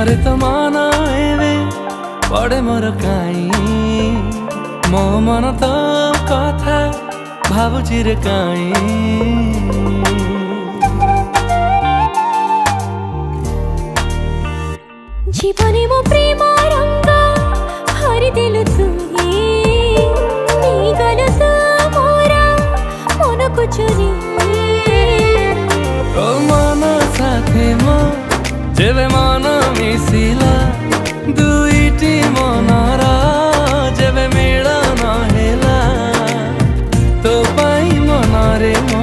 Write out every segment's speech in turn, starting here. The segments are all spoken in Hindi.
ଥରେ ତ ମନ ଏବେ ପଡ଼େ ମୋର କାଇଁ ମୋ ମନ ତ କଥା ଭାବୁଛି ରେ କାଇଁ। जीवने मो प्रेम रंग हरि दिलु तुही गलु तू मोरा मन को चुरी ओ मन साथे मो जेबे मन मिसिला दुईटी मनर जेबे मिलन हेला तो पाई मनरे मो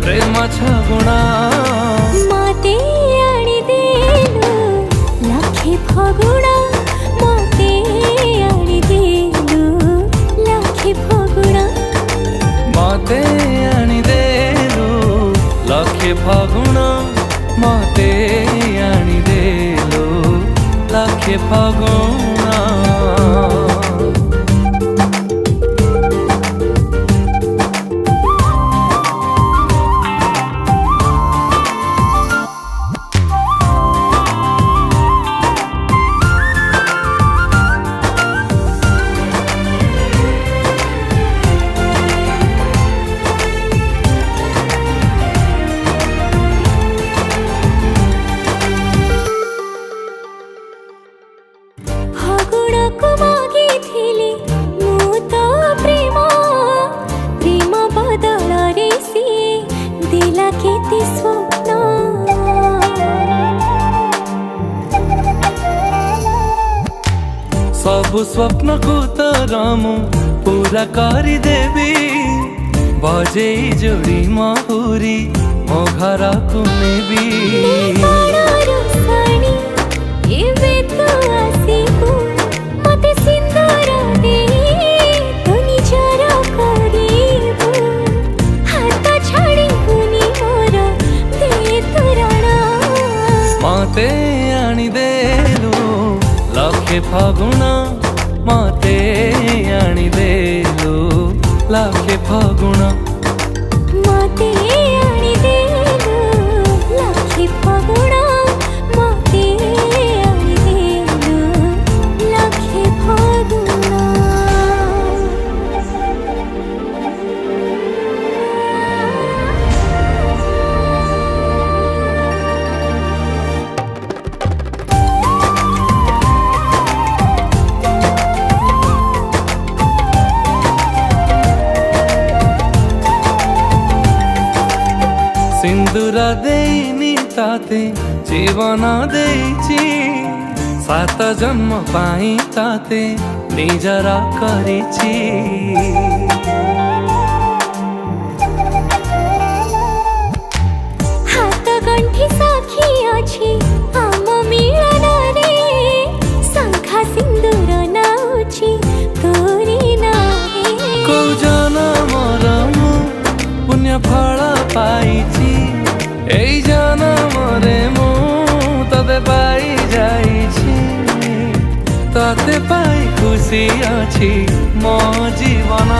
प्रेम छगुणा मते आनी देलु लाखे फगुणा मते आनी देलु लाखे फगुणा मते आनी देलु लाखे फगुणा मते आनी देलु लाखे फगुणा। सबु स्वप्न को तरमु पूरा करी देवी बजे जोड़ी महुरी मो घर को नेबी। मते आनी देलु लाखे फगुणा मते आनी देलु लाखे फगुणा मते आनी देलु लाखे फगुणा मते आनी देलु लाखे फगुणा। सिंदूर देनी ताते जीवन देइछि सात जन्म पाई ताते निजर करिछि। हाथ गंठी साखी अछि आम मिलन रे शंखा सिंदूर नाउछि तोरी नाहे को जनमर मु पुण्य फल पाइछि एई जनमरे मु तते पाई जाइछि तते पाई खुशी अछि मो जीवन।